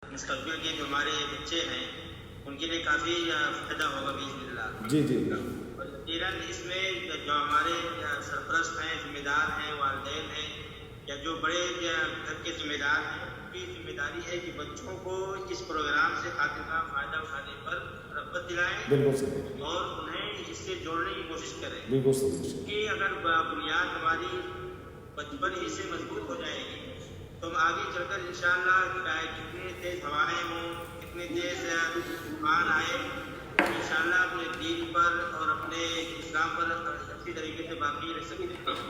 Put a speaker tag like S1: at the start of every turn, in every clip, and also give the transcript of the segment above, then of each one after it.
S1: مستقبل کے جو ہمارے بچے ہیں ان کے لیے کافی فائدہ ہوگا باذن اللہ.
S2: جی جی.
S1: اور یقیناً اس میں جو ہمارے سرپرست ہیں، ذمہ دار ہیں، والدین ہیں یا جو بڑے گھر کے ذمہ دار ہیں، ان کی ذمہ داری ہے کہ بچوں کو اس پروگرام سے خاطر کا فائدہ اٹھانے پر رغبت دلائیں.
S2: بالکل صحیح.
S1: اور انہیں اس سے جوڑنے کی کوشش کریں.
S2: بالکل صحیح.
S1: کہ اگر بنیاد ہماری بچپن ہی سے مضبوط ہو جائے گی تو ہم آگے چل کر انشاءاللہ کتنے تیز ہوائیں ہوں، کتنے تیز طوفان آئے، انشاءاللہ اپنے دین پر اور اپنے اسلام پر اچھی طریقے سے باقی رہ سکتے ہیں.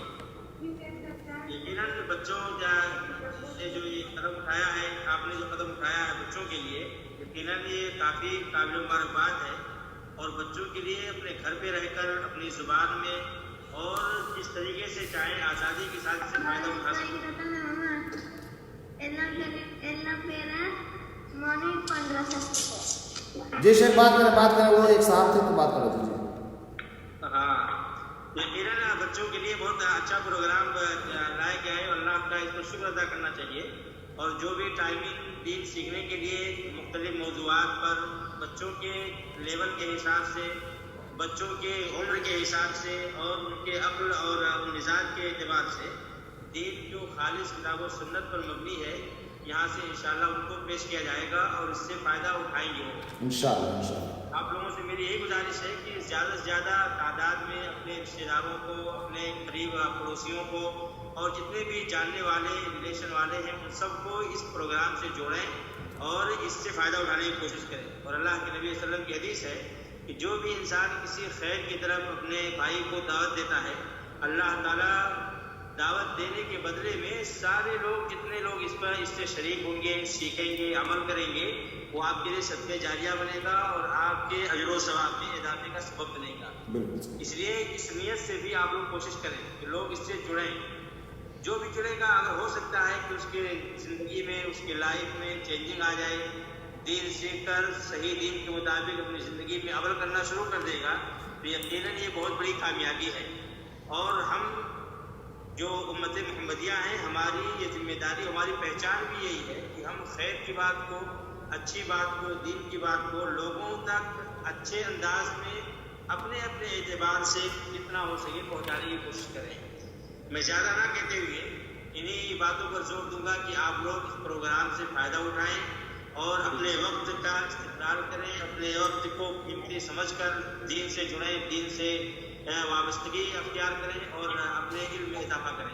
S1: یقیناً بچوں سے جو یہ قدم اٹھایا ہے، آپ نے جو قدم اٹھایا ہے بچوں کے لیے، یقیناً یہ کافی قابل مبارکباد ہے. اور بچوں کے لیے اپنے گھر پہ رہ کر اپنی زبان میں اور جس طریقے سے چاہیں آزادی کے ساتھ سے فائدہ اٹھا سکیں.
S2: جی شیخ بات کریں وہ ایک صاحب تھے تو بات کر دیجیے.
S1: ہاں یقیناً بچوں کے لیے بہت اچھا پروگرام لایا گیا ہے اور اللہ کا اس پر شکر ادا کرنا چاہیے. اور جو بھی ٹائمنگ دین سیکھنے کے لیے مختلف موضوعات پر بچوں کے لیول کے حساب سے، بچوں کے عمر کے حساب سے اور ان کے عقل اور مزاج کے اعتبار سے دین جو خالص کتاب و سنت پر مبنی ہے، یہاں سے انشاءاللہ ان کو پیش کیا جائے گا اور اس سے فائدہ اٹھائیں گے وہ انشاءاللہ. آپ لوگوں سے میری یہی گزارش ہے کہ زیادہ سے زیادہ تعداد میں اپنے رشتہ داروں کو، اپنے قریب پڑوسیوں کو اور جتنے بھی جاننے والے ریلیشن والے ہیں ان سب کو اس پروگرام سے جوڑیں اور اس سے فائدہ اٹھانے کی کوشش کریں. اور اللہ کے نبی صلی اللہ علیہ وسلم کی حدیث ہے کہ جو بھی انسان کسی خیر کی طرف اپنے بھائی کو دعوت دیتا ہے، اللہ تعالیٰ دعوت دینے کے بدلے میں سارے لوگ، جتنے لوگ اس سے شریک ہوں گے، سیکھیں گے، عمل کریں گے، وہ آپ کے لیے صدقہ جاریہ بنے گا اور آپ کے اجر و ثواب میں اضافے کا سبب بنے گا. اس لیے اس نیت سے بھی آپ لوگ کوشش کریں کہ لوگ اس سے جڑیں. جو بھی جڑے گا، اگر ہو سکتا ہے کہ اس کے زندگی میں، اس کے لائف میں چینجنگ آ جائے، دین سیکھ کر صحیح دین کے مطابق اپنی زندگی میں عمل کرنا شروع کر دے گا، تو یقیناً یہ بہت بڑی کامیابی ہے. اور ہم جو امت محمدیہ ہیں، ہماری یہ ذمہ داری، ہماری پہچان بھی یہی ہے کہ ہم خیر کی بات کو، اچھی بات کو، دین کی بات کو لوگوں تک اچھے انداز میں اپنے اپنے اعتبار سے جتنا ہو سکے پہنچانے کی کوشش کریں. میں زیادہ نہ کہتے ہوئے انہی باتوں پر زور دوں گا کہ آپ لوگ اس پروگرام سے فائدہ اٹھائیں اور اپنے وقت کا استقبال کریں، اپنے وقت کو قیمتی سمجھ کر دین سے جڑیں، دین سے وابستگی اختیار کریں اور اپنے علم میں اضافہ کریں.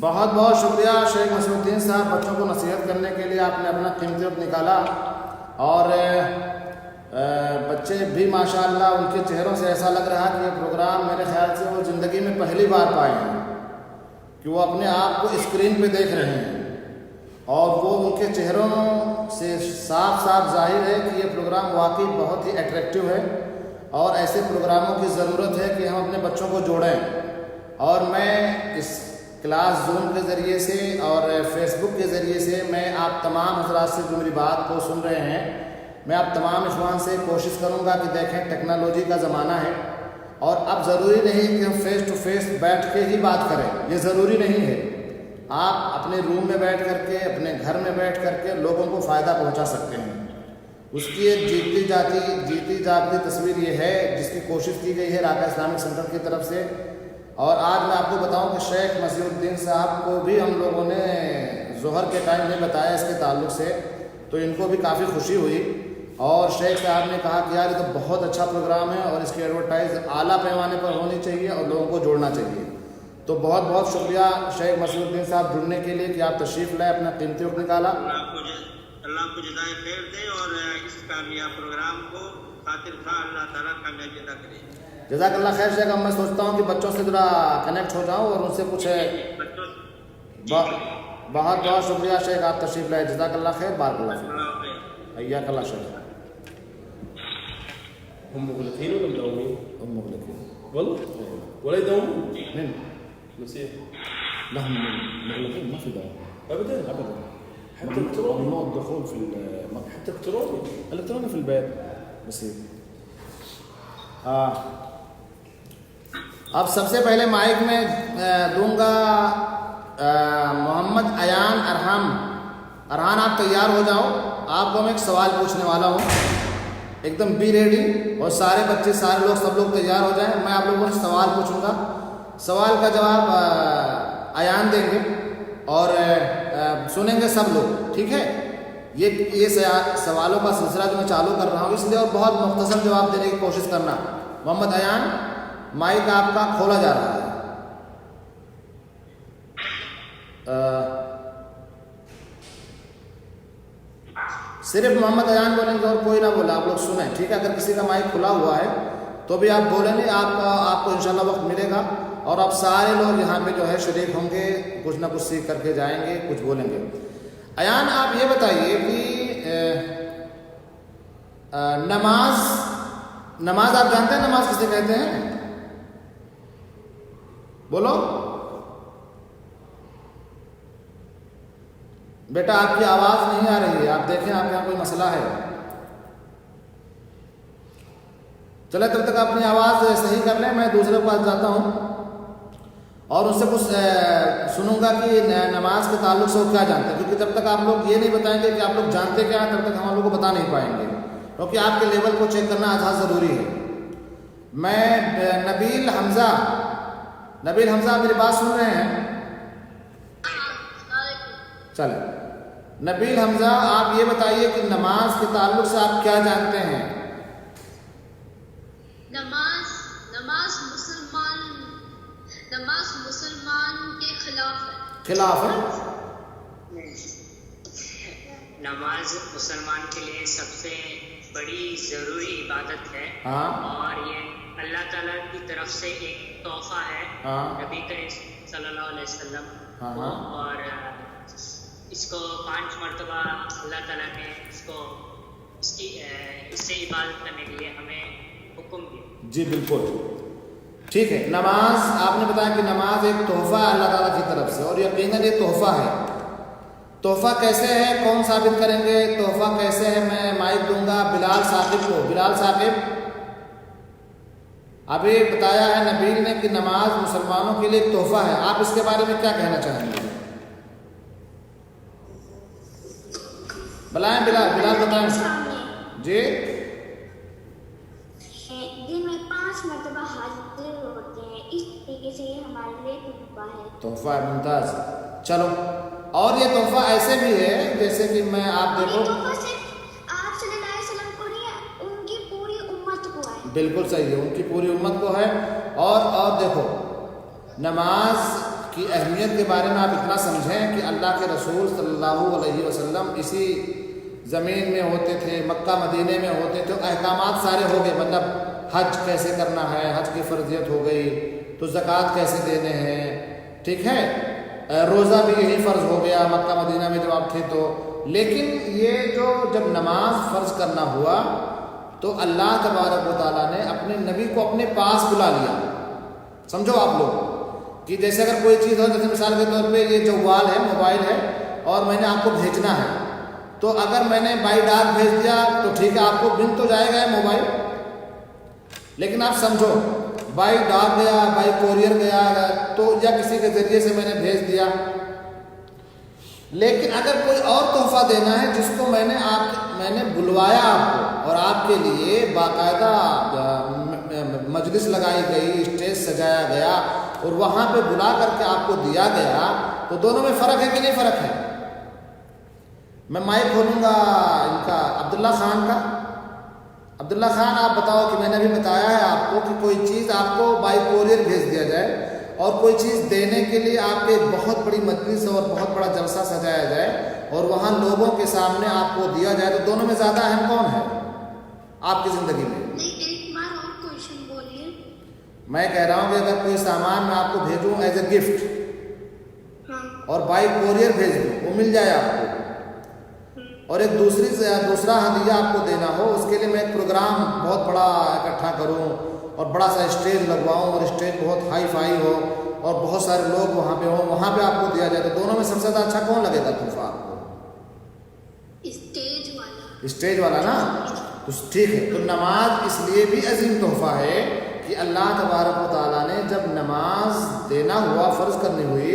S2: بہت بہت شکریہ شیخ مسیح الدین صاحب. بچوں کو نصیحت کرنے کے لیے آپ نے اپنا قیمتی وقت نکالا اور بچے بھی ماشاءاللہ ان کے چہروں سے ایسا لگ رہا کہ یہ پروگرام میرے خیال سے وہ زندگی میں پہلی بار پائے ہیں کہ وہ اپنے آپ کو اسکرین پہ دیکھ رہے ہیں اور وہ ان کے چہروں سے صاف صاف ظاہر ہے کہ یہ پروگرام واقعی بہت ہی اٹریکٹیو ہے اور ایسے پروگراموں کی ضرورت ہے کہ ہم اپنے بچوں کو جوڑیں. اور میں اس کلاس زوم کے ذریعے سے اور فیس بک کے ذریعے سے میں آپ تمام حضرات سے جو میری بات کو سن رہے ہیں، میں آپ تمام اخوان سے کوشش کروں گا کہ دیکھیں ٹیکنالوجی کا زمانہ ہے اور اب ضروری نہیں کہ ہم فیس ٹو فیس بیٹھ کے ہی بات کریں، یہ ضروری نہیں ہے. آپ اپنے روم میں بیٹھ کر کے، اپنے گھر میں بیٹھ کر کے لوگوں کو فائدہ پہنچا سکتے ہیں. اس کی ایک جیتی جاگتی تصویر یہ ہے جس کی کوشش کی گئی ہے راکا اسلامک سینٹر کی طرف سے. اور آج میں آپ کو بتاؤں کہ شیخ مسیح الدین صاحب کو بھی ہم لوگوں نے ظہر کے ٹائم نہیں بتایا اس کے تعلق سے، تو ان کو بھی کافی خوشی ہوئی. اور شیخ صاحب نے کہا کہ یار یہ تو بہت اچھا پروگرام ہے اور اس کی ایڈورٹائز اعلیٰ پیمانے پر ہونی چاہیے اور لوگوں کو جوڑنا چاہیے. تو بہت بہت شکریہ شیخ مسیح الدین صاحب جڑنے کے لیے کہ آپ تشریف لائے، اپنا قیمتی وقت نکالا.
S1: اللہ کو جزائے خیر دے اور اس کامیاب پروگرام کو خاطر خواہ اللہ تعالیٰ کامیابی عطا کرے.
S2: جزاک اللہ خیر شیخ. اب میں سوچتا ہوں کہ بچوں سے ذرا کنیکٹ ہو جاؤں اور ان سے کچھ بہت بہت شکریہ شیخ، آپ تشریف لائے. جزاک اللہ خیر. بارک اللہ فیک. حیاک اللہ شیخ.
S3: هم مغلقين ولا مداومين؟
S2: هم مغلقين
S3: والله ولا يداومون؟
S2: من؟
S3: مسيح
S2: لا هم مغلقين ما في دواء
S3: ابدا
S2: ابدا.
S3: حتى الكتروني
S2: ممنوع الدخول في
S3: حتى الكتروني
S2: الالكتروني في البيت بس. اب سب سے پہلے مائک میں دوں گا محمد ایان ارحم ارحان آپ تیار ہو جاؤ، آپ کو میں ایک سوال پوچھنے والا ہوں، ایک دم بی ریڈی، اور سارے بچے سارے لوگ سب لوگ تیار ہو جائیں. میں آپ لوگوں سے سوال پوچھوں گا، سوال کا جواب ایان دیں گے اور سنیں گے سب لوگ، ٹھیک ہے؟ یہ سوالوں کا سلسلہ جو میں چالو کر رہا ہوں اس لیے، اور بہت مختصر جواب دینے کی کوشش کرنا. محمد ایان، مائک آپ کا کھولا جا رہا ہے. صرف محمد ایان بولیں گے اور کوئی نہ بولے، آپ لوگ سنیں، ٹھیک ہے؟ اگر کسی کا مائک کھلا ہوا ہے تو بھی آپ بولیں نہیں، آپ کو انشاءاللہ وقت ملے گا اور آپ سارے لوگ یہاں پہ جو ہے شریک ہوں گے، کچھ نہ کچھ سیکھ کر کے جائیں گے، کچھ بولیں گے. ایان آپ یہ بتائیے کہ نماز آپ جانتے ہیں نماز کسے کہتے ہیں؟ بولو بیٹا، آپ کی آواز نہیں آ رہی ہے، آپ دیکھیں آپ کے یہاں کوئی مسئلہ ہے. چلے تب تک اپنی آواز صحیح کر لیں، میں دوسرے کے پاس جاتا ہوں اور ان سے کچھ سنوں گا کہ نماز کے تعلق سے وہ کیا جانتے ہیں، کیونکہ جب تک آپ لوگ یہ نہیں بتائیں گے کہ آپ لوگ جانتے کیا ہیں تب تک ہم لوگ کو بتا نہیں پائیں گے، کیونکہ آپ کے لیول کو چیک کرنا آج ضروری ہے. میں نبیل حمزہ، آپ میری بات سن رہے ہیں؟ چلے نبیل حمزہ، آپ یہ بتائیے کہ نماز کے تعلق سے آپ کیا جانتے ہیں؟
S4: نماز مسلمان کے خلاف
S2: ہے.
S5: نماز مسلمان کے لیے سب سے بڑی ضروری عبادت ہے،
S2: ہاں،
S5: اور یہ اللہ تعالیٰ کی طرف سے ایک تحفہ ہے نبی کریم صلی اللہ علیہ وسلم کو، اور اس کو 5 مرتبہ اللہ تعالیٰ نے اس سے عبادت کرنے کے لیے ہمیں حکم دیا.
S2: جی بالکل ٹھیک ہے. نماز آپ نے بتایا کہ نماز ایک تحفہ ہے اللہ تعالیٰ کی طرف سے، اور یقیناً یہ تحفہ ہے. تحفہ کیسے ہے؟ کون ثابت کریں گے تحفہ کیسے ہے؟ میں مائک دوں گا بلال ثاقب کو. بلال ثاقب، ابھی بتایا ہے نبیل نے کہ نماز مسلمانوں کے لیے ایک تحفہ ہے، آپ اس کے بارے میں کیا کہنا چاہیں گے؟ بلائیں بلال بتائیں. جی،
S4: دن میں 5 مرتبہ حاضر ہوتے ہیں، اس طریقے سے یہ ہمارے لیے
S2: تحفہ ہے. ممتاز. چلو، اور یہ تحفہ ایسے بھی ہے جیسے کہ میں آپ دیکھو،
S4: آپ صلی اللہ علیہ وسلم کو نہیں ہے، ان کی پوری امت کو ہے.
S2: بالکل صحیح ہے، ان کی پوری امت کو ہے. اور دیکھو، نماز کی اہمیت کے بارے میں آپ اتنا سمجھیں کہ اللہ کے رسول صلی اللہ علیہ وسلم اسی زمین میں ہوتے تھے، مکہ مدینے میں ہوتے تھے، احکامات سارے ہو گئے، مطلب حج کیسے کرنا ہے، حج کی فرضیت ہو گئی، تو زکوٰۃ کیسے دینے ہیں، ٹھیک ہے، روزہ بھی یہی فرض ہو گیا مکہ مدینہ میں جب آپ تھے تو. لیکن یہ جو جب نماز فرض کرنا ہوا تو اللہ تبارک و تعالیٰ نے اپنے نبی کو اپنے پاس بلا لیا. سمجھو آپ لوگ کہ جیسے اگر کوئی چیز ہو، جیسے مثال کے طور پہ یہ جوال ہے، موبائل ہے، اور میں نے آپ کو بھیجنا ہے، تو اگر میں نے بائی ڈاک بھیج دیا تو ٹھیک ہے، آپ کو بن تو جائے گا موبائل، لیکن آپ سمجھو بائی ڈاک گیا، بائی کوریئر گیا تو، یا کسی کے ذریعے سے میں نے بھیج دیا. لیکن اگر کوئی اور تحفہ دینا ہے جس کو میں نے بلوایا آپ کو، اور آپ کے لیے باقاعدہ مجلس لگائی گئی، اسٹیج سجایا گیا اور وہاں پہ بلا کر کے آپ کو دیا گیا، تو دونوں میں فرق ہے کہ نہیں فرق ہے؟ میں مائک کھولوں گا ان کا عبداللہ خان کا. عبداللہ خان، آپ بتاؤ کہ میں نے بھی بتایا ہے آپ کو کہ کوئی چیز آپ کو بائی کوریئر بھیج دیا جائے اور کوئی چیز دینے کے لیے آپ کے ایک بہت بڑی مجلس اور بہت بڑا جلسہ سجایا جائے اور وہاں لوگوں کے سامنے آپ کو دیا جائے، تو دونوں میں زیادہ اہم کون ہے آپ کی زندگی میں؟ میں کہہ رہا ہوں کہ اگر کوئی سامان میں آپ کو بھیجوں ایز اے گفٹ اور بائی کوریئر بھیج دوں، وہ مل جائے آپ کو، اور ایک دوسرا ہدیہ آپ کو دینا ہو، اس کے لیے میں ایک پروگرام بہت بڑا اکٹھا کروں اور بڑا سا اسٹیج لگواؤں اور اسٹیج بہت ہائی فائی ہو اور بہت سارے لوگ وہاں پہ ہوں، وہاں پہ آپ کو دیا جائے، تو دونوں میں سب سے زیادہ اچھا کون لگے گا تحفہ آپ کو؟ اسٹیج والا نا. تو ٹھیک ہے، تو نماز اس لیے بھی عظیم تحفہ ہے کہ اللہ تبارک و تعالیٰ نے جب نماز دینا ہوا، فرض کرنی ہوئی،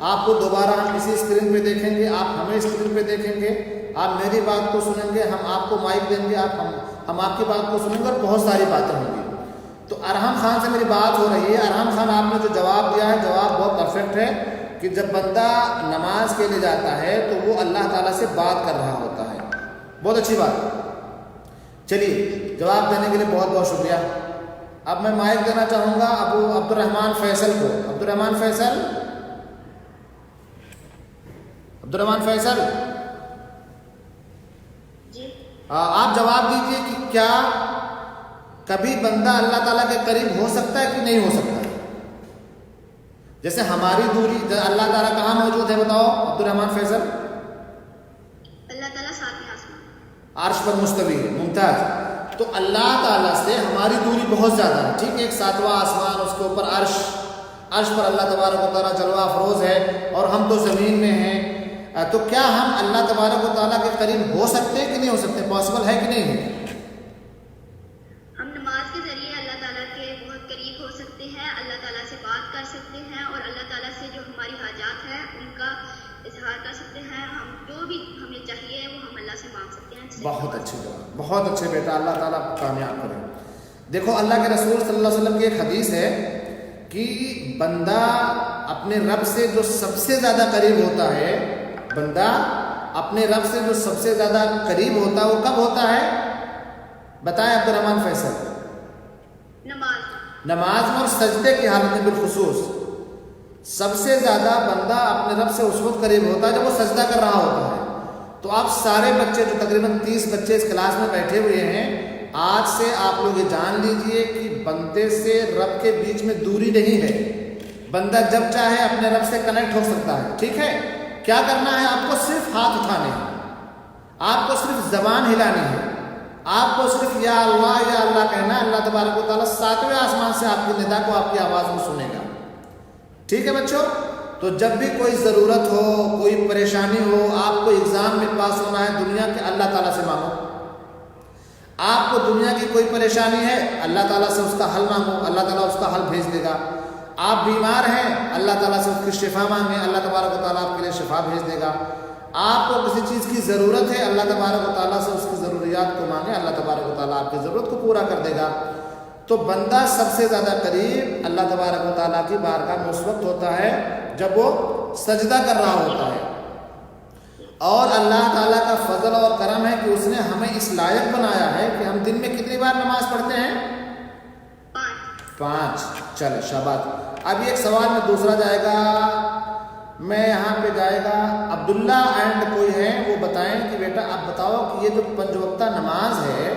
S2: آپ کو دوبارہ ہم اسی اسکرین پہ دیکھیں گے، آپ ہمیں اسکرین پہ دیکھیں گے، آپ میری بات کو سنیں گے، ہم آپ کو مائک دیں گے، ہم آپ کی بات کو سنیں گے، اور بہت ساری باتیں ہوں گی۔ تو ارحم خان سے میری بات ہو رہی ہے۔ ارحم خان آپ نے جو جواب دیا ہے، جواب بہت پرفیکٹ ہے کہ جب بندہ نماز کے لیے جاتا ہے تو وہ اللہ تعالیٰ سے بات کر رہا ہوتا ہے۔ بہت اچھی بات۔ چلیے جواب دینے کے لیے بہت بہت شکریہ۔ اب میں مائک دینا چاہوں گا ابو عبد الرحمن فیصل کو۔ عبد الرحمن فیصل، عبد الرحمن فیصل
S4: جی
S2: آپ جواب دیجئے کہ کیا کبھی بندہ اللہ تعالیٰ کے قریب ہو سکتا ہے کہ نہیں ہو سکتا؟ جیسے ہماری دوری، اللہ تعالیٰ کہاں موجود ہے بتاؤ عبد الرحمن فیصل؟
S4: اللہ تعالیٰ ساتویں آسمان،
S2: عرش پر مستوی ہے، ممتاز۔ تو اللہ تعالیٰ سے ہماری دوری بہت زیادہ ہے، ٹھیک ہے، ایک ساتواں آسمان، اس کے اوپر عرش پر اللہ تبارک و تعالیٰ جلوہ افروز ہے، اور ہم تو زمین میں ہیں۔ تو کیا ہم اللہ تبارک و تعالیٰ کے قریب ہو سکتے ہیں کہ نہیں ہو سکتے؟ پاسبل ہے کہ نہیں ہے؟
S4: ہم نماز کے ذریعے اللہ تعالیٰ کے بہت قریب ہو سکتے ہیں، اللہ تعالیٰ سے بات کر سکتے ہیں، اور اللہ تعالیٰ سے جو ہماری حاجات ہیں ان کا اظہار کر سکتے ہیں۔ ہم جو بھی ہمیں چاہیے وہ ہم اللہ سے مانگ سکتے ہیں۔
S2: بہت اچھے جواب، بہت اچھے بیٹا، اللہ تعالیٰ کامیاب کرے۔ دیکھو اللہ کے رسول صلی اللہ علیہ وسلم کی ایک حدیث ہے کہ بندہ اپنے رب سے جو سب سے زیادہ قریب ہوتا ہے، بندہ اپنے رب سے جو سب سے زیادہ قریب ہوتا ہے وہ کب ہوتا ہے؟ بتائیں عبد الرحمن فیصل۔ نماز میں اور سجدے کی حالت میں بالخصوص سب سے زیادہ بندہ اپنے رب سے اس وقت قریب ہوتا ہے جب وہ سجدہ کر رہا ہوتا ہے۔ تو آپ سارے بچے جو تقریباً 30 بچے اس کلاس میں بیٹھے ہوئے ہیں، آج سے آپ لوگ یہ جان لیجئے کہ بندے سے رب کے بیچ میں دوری نہیں ہے، بندہ جب چاہے اپنے رب سے کنیکٹ ہو سکتا ہے، ٹھیک ہے؟ کیا کرنا ہے؟ آپ کو صرف ہاتھ اٹھانے ہیں، آپ کو صرف زبان ہلانی ہے، آپ کو صرف یا اللہ کہنا ہے۔ اللہ تبارک و تعالیٰ 7ویں آسمان سے آپ کی ندا کو آپ کی آواز میں سنے گا، ٹھیک ہے بچوں؟ تو جب بھی کوئی ضرورت ہو، کوئی پریشانی ہو، آپ کو ایگزام میں پاس ہونا ہے، دنیا کے اللہ تعالیٰ سے مانگو۔ آپ کو دنیا کی کوئی پریشانی ہے، اللہ تعالیٰ سے اس کا حل مانگو، اللہ تعالیٰ اس کا حل بھیج دے گا۔ آپ بیمار ہیں، اللہ تعالیٰ سے اس کی شفا مانگیں، اللہ تبارک و تعالیٰ آپ کے لیے شفا بھیج دے گا۔ آپ کو کسی چیز کی ضرورت ہے، اللہ تبارک و تعالیٰ سے اس کی ضروریات کو مانگیں، اللہ تبارک و تعالیٰ آپ کی ضرورت کو پورا کر دے گا۔ تو بندہ سب سے زیادہ قریب اللہ تبارک و تعالیٰ کی بارگاہ میں اس وقت ہوتا ہے جب وہ سجدہ کر رہا ہوتا ہے۔ اور اللہ تعالیٰ کا فضل اور کرم ہے کہ اس نے ہمیں اس لائق بنایا ہے کہ ہم دن میں کتنی بار نماز پڑھتے ہیں؟ 5۔ چلو شاباش۔ اب ایک سوال میں دوسرا جائے گا، میں یہاں پہ جائے گا عبداللہ اینڈ کوئی ہے، وہ بتائیں کہ بیٹا آپ بتاؤ کہ یہ جو 5 وقتہ نماز ہے،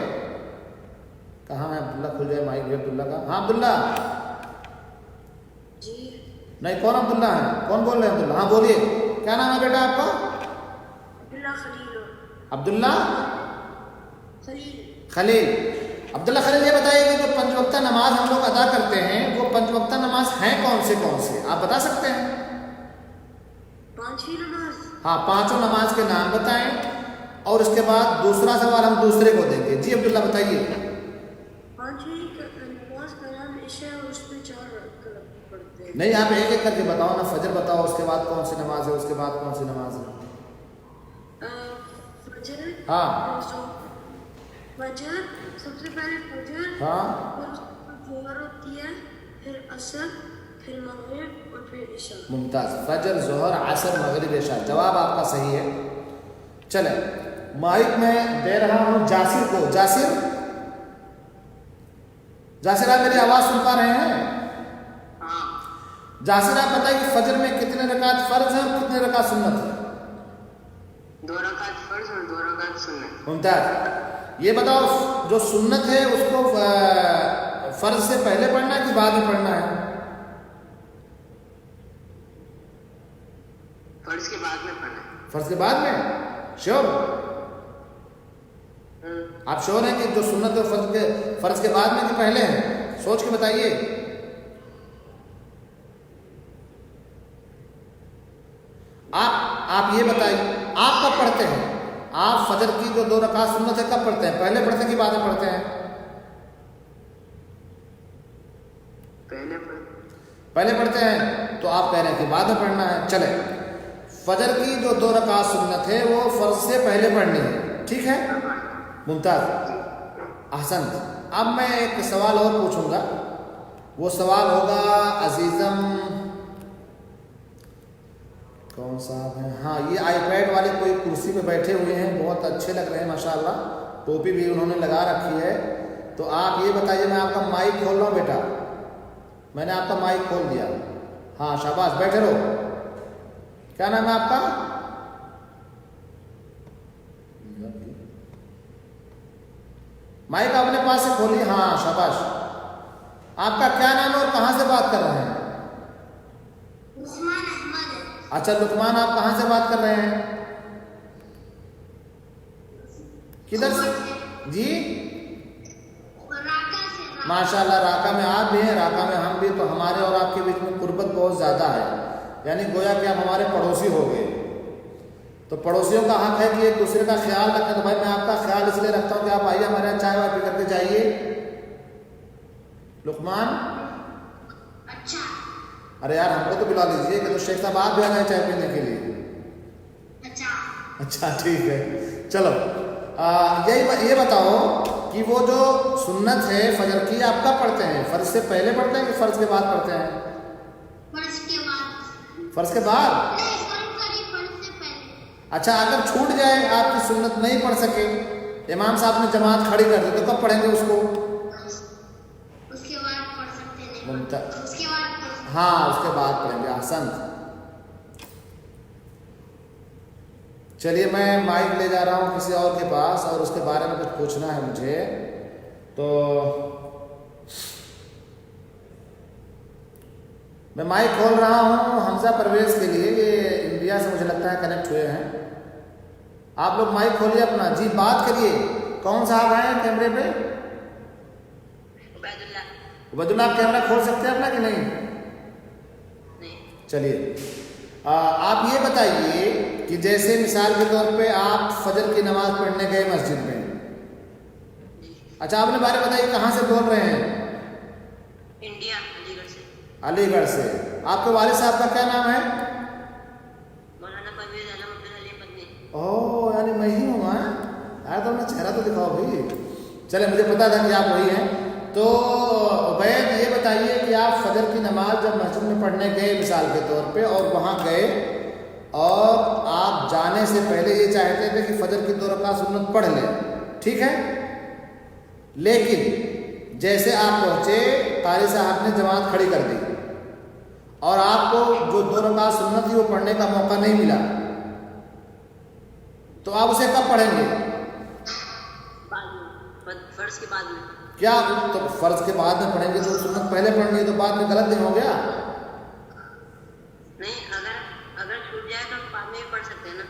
S2: کہاں ہے عبداللہ؟ کھل جائے مائک بھی عبداللہ کا۔ ہاں عبداللہ
S4: جی
S2: نہیں، کون عبداللہ ہے؟ کون بول رہے ہیں عبداللہ؟ ہاں بولیے، کیا نام ہے بیٹا آپ کا؟ عبداللہ خلیل۔ عبداللہ خلیل، یہ بتائیے کہ جو 5 وقتہ نماز ہم لوگ ادا کرتے ہیں، وہ 5 وقتہ نماز ہیں کون سے آپ بتا سکتے ہیں؟
S4: 5 نماز۔
S2: ہاں، 5 نماز کے نام بتائیں، اور اس کے بعد دوسرا سوال ہم دوسرے کو دیں گے۔ جی عبداللہ بتائیے۔
S4: 5ویں نماز کا نام عشاء ہے، اس میں 4 رکعت پڑھتے ہیں۔
S2: نہیں، آپ ایک ایک کر کے بتاؤ نا، فجر بتاؤ، اس کے بعد کون سی نماز ہے، اس کے بعد کون سی نماز ہے؟
S4: فجر،
S2: ہاں
S4: فجر، سب سے پہلے فجر،
S2: ہاں،
S4: پھر ظہر ہوتی ہے، پھر عصر، پھر مغرب اور پھر عشاء۔
S2: ممتاز۔ فجر، ظہر، عصر، مغرب، عشاء، جواب آپ کا صحیح ہے۔ چلیں مائک میں دے رہا ہوں جاسر کو۔ جاسر آپ میری آواز سن پا رہے ہیں؟ جاسر آپ بتائیے کہ فجر میں کتنے رکعت فرض ہیں اور کتنے رکعت سنت ہے؟
S5: 2 رکعت فرض اور 2 رکعت سنت۔
S2: ممتاز۔ یہ بتاؤ جو سنت ہے اس کو فرض سے پہلے پڑھنا ہے کہ بعد میں پڑھنا ہے؟
S5: فرض کے بعد میں پڑھنا ہے۔
S2: فرض کے بعد میں؟ شیور؟ آپ شیور ہیں کہ جو سنت ہے فرض کے بعد میں کہ پہلے ہیں؟ سوچ کے بتائیے۔ آپ یہ بتائیے آپ کب پڑھتے ہیں؟ آپ فجر کی جو 2 رکعت سنت ہے کب پڑھتے ہیں؟ پہلے پڑھتے ہیں کہ بعد میں پڑھتے ہیں؟ پہلے پڑھتے ہیں۔ تو آپ کہہ رہے ہیں کہ بعد میں پڑھنا ہے. چلے فجر کی جو 2 رکعت سنت ہے وہ فرض سے پہلے پڑھنی ہے. ٹھیک ہے ممتاز احسن. اب میں ایک سوال اور پوچھوں گا. وہ سوال ہوگا عزیزم کون صاحب ہیں؟ ہاں یہ آئی پیڈ والے کوئی کرسی پہ بیٹھے ہوئے ہیں, بہت اچھے لگ رہے ہیں ماشاءاللہ, ٹوپی بھی انہوں نے لگا رکھی ہے. تو آپ یہ بتائیے, میں آپ کا مائک کھول رہا ہوں بیٹا, میں نے آپ کا مائک کھول دیا. ہاں شاباش بیٹھے رہو. کیا نام ہے آپ کا؟ مائک اپنے پاس سے کھولیے. ہاں شاباش. آپ کا کیا نام ہے اور کہاں سے بات کر رہے ہیں؟
S4: عثمان احمد.
S2: اچھا لقمان, آپ کہاں سے بات کر رہے ہیں؟ کدھر سے جی؟ ماشاء اللہ راکا میں آپ بھی ہیں, راکا میں ہم بھی, تو ہمارے اور آپ کے بیچ میں قربت بہت زیادہ ہے, یعنی گویا کہ آپ ہمارے پڑوسی ہو گئے. تو پڑوسیوں کا حق ہے کہ ایک دوسرے کا خیال رکھیں. تو بھائی میں آپ کا خیال اس لیے رکھتا ہوں کہ آپ آئیے ہمارے یہاں چائے وائے پی کر کے جائیے. لقمان
S4: اچھا.
S2: ارے یار ہم کو تو بلا لیجیے کہ تو شیخ صاحب آپ بھی آ گئے چائے پینے کے لیے. اچھا ٹھیک ہے. چلو یہ بتاؤ کہ وہ جو سنت ہے فجر کی آپ کب پڑھتے ہیں؟ فرض سے پہلے پڑھتے ہیں کہ فرض کے بعد پڑھتے ہیں؟
S4: فرض کے بعد.
S2: فرض کے بعد.
S4: فرض سے پہلے.
S2: اچھا اگر چھوٹ جائے, آپ کی سنت نہیں پڑھ سکے, امام صاحب نے جماعت کھڑی کر دی, تو کب پڑھیں گے اس کو؟
S4: اس کے بعد پڑھ سکتے ہیں.
S2: ممتاز.
S4: اس کے بعد
S2: ہاں اس کے بعد پڑھیں گے. احسن. چلیے میں مائک لے جا رہا ہوں کسی اور کے پاس, اور اس کے بارے میں کچھ پوچھنا ہے مجھے. تو میں مائک کھول رہا ہوں حمزہ پرویز کے لیے, یہ انڈیا سے مجھے لگتا ہے کنیکٹ ہوئے ہیں. آپ لوگ مائک کھولیے اپنا. جی بات کریے. کون صاحب ہیں کیمرے پہ؟ عبید اللہ. آپ کیمرہ کھول سکتے ہیں اپنا کہ نہیں؟ چلیے آپ یہ بتائیے کہ جیسے مثال کے طور پہ آپ فجر کی نماز پڑھنے گئے مسجد میں. اچھا آپ نے بارے بتائیے کہاں سے بول رہے ہیں؟
S5: انڈیا, علی گڑھ سے.
S2: علی گڑھ سے. آپ کے والد صاحب کا کیا نام ہے؟
S5: مولانا پرویز علم عبد العلی مدنی.
S2: اوہ یعنی میں ہی ہوں. یار تو اپنا چہرہ تو دکھاؤ بھائی. چلے مجھے پتا تھا کہ آپ وہی ہیں. تو عبید یہ بتائیے کہ آپ فجر کی نماز جب مسجد میں پڑھنے گئے مثال کے طور پہ, اور وہاں گئے اور آپ جانے سے پہلے یہ چاہتے تھے کہ فجر کی 2 رکعت سنت پڑھ لیں, ٹھیک ہے, لیکن جیسے آپ پہنچے قاری صاحب نے جماعت کھڑی کر دی اور آپ کو جو 2 رکعت سنت تھی وہ پڑھنے کا موقع نہیں ملا, تو آپ اسے کب پڑھیں گے؟
S5: فرض کے بعد میں.
S2: کیا تو فرض کے بعد میں پڑھیں گے تو سنت پہلے پڑھنی ہے, تو بعد میں غلط دن ہو گیا.
S5: نہیں, اگر چھوٹ جائے تو ہم بعد میں بھی پڑھ سکتے ہیں نا.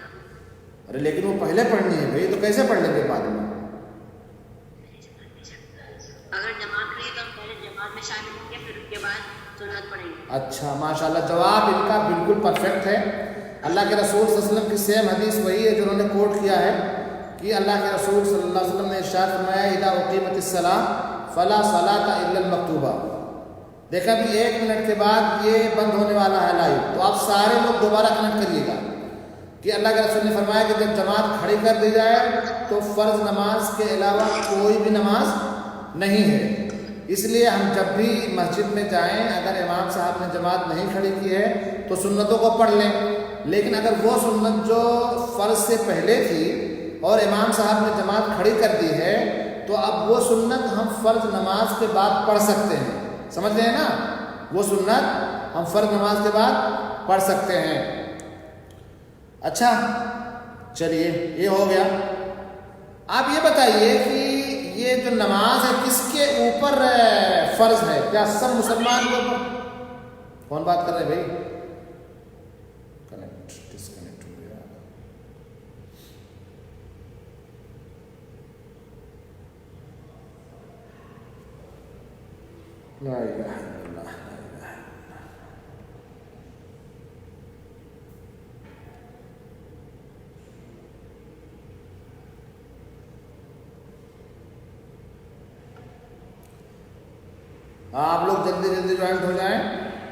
S2: ارے لیکن وہ پہلے پڑھنی ہے بھائی, تو کیسے پڑھ لیں گے بعد میں؟
S5: اگر جماعت رہی تو ہم پہلے جماعت میں شامل ہوں گے, پھر اس کے بعد سنت پڑھیں گے.
S2: اچھا ماشاءاللہ, جواب ان کا بالکل پرفیکٹ ہے. اللہ کے رسول صلی اللہ علیہ وسلم کی سیم حدیث وہی ہے جو انہوں نے کوٹ کیا ہے کہ اللہ کے رسول صلی اللہ علیہ وسلم نے ارشاد فرمایا اذا اقیمت الصلاۃ فلا صلاۃ الا المکتوبہ. دیکھا بھی 1 منٹ کے بعد یہ بند ہونے والا ہے لائیو, تو آپ سارے لوگ دوبارہ کنیکٹ کریے گا کہ اللہ کے رسول نے فرمایا کہ جب جماعت کھڑی کر دی جائے تو فرض نماز کے علاوہ کوئی بھی نماز نہیں ہے. اس لیے ہم جب بھی مسجد میں جائیں, اگر امام صاحب نے جماعت نہیں کھڑی کی ہے تو سنتوں کو پڑھ لیں, لیکن اگر وہ سنت جو فرض سے پہلے تھی اور امام صاحب نے جماعت کھڑی کر دی ہے تو اب وہ سنت ہم فرض نماز کے بعد پڑھ سکتے ہیں. سمجھ رہے ہیں نا؟ وہ سنت ہم فرض نماز کے بعد پڑھ سکتے ہیں. اچھا چلیے یہ ہو گیا. آپ یہ بتائیے کہ یہ جو نماز ہے کس کے اوپر فرض ہے؟ کیا سب مسلمان کے اوپر؟ کون بات کر رہے ہیں بھائی؟ ڈسکنیکٹ ہو گیا. لا الہ الا اللہ. آپ لوگ جلدی جلدی جوائنٹ ہو جائیں.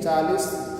S2: 40,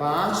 S2: 5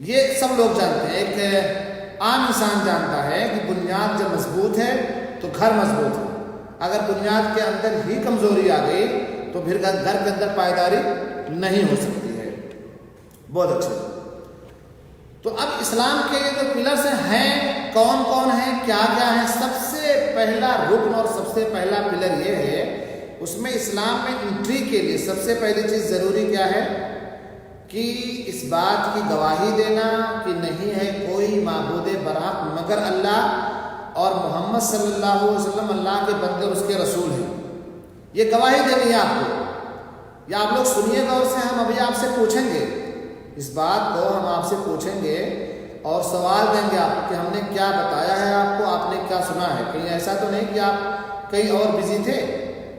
S2: یہ سب لوگ جانتے ہیں، ایک عام انسان جانتا ہے کہ بنیاد جب مضبوط ہے تو گھر مضبوط ہے، اگر بنیاد کے اندر ہی کمزوری آ گئی تو پھر گھر کے اندر پائیداری نہیں ہو سکتی ہے۔ بہت اچھے، تو اب اسلام کے جو پلرز ہیں کون کون ہیں، کیا کیا ہیں؟ سب سے پہلا رکن اور سب سے پہلا پلر یہ ہے، اس میں اسلام میں انٹری کے لیے سب سے پہلی چیز ضروری کیا ہے کہ اس بات کی گواہی دینا کہ نہیں ہے کوئی معبود برحق مگر اللہ اور محمد صلی اللہ علیہ وسلم اللہ کے بندے اور اس کے رسول ہیں۔ یہ گواہی دینی ہے آپ کو، یا آپ لوگ سنیے غور سے، ہم ابھی آپ سے پوچھیں گے اس بات کو، ہم آپ سے پوچھیں گے اور سوال دیں گے آپ کہ ہم نے کیا بتایا ہے آپ کو، آپ نے کیا سنا ہے؟ کہیں ایسا تو نہیں کہ آپ کہیں اور بزی تھے؟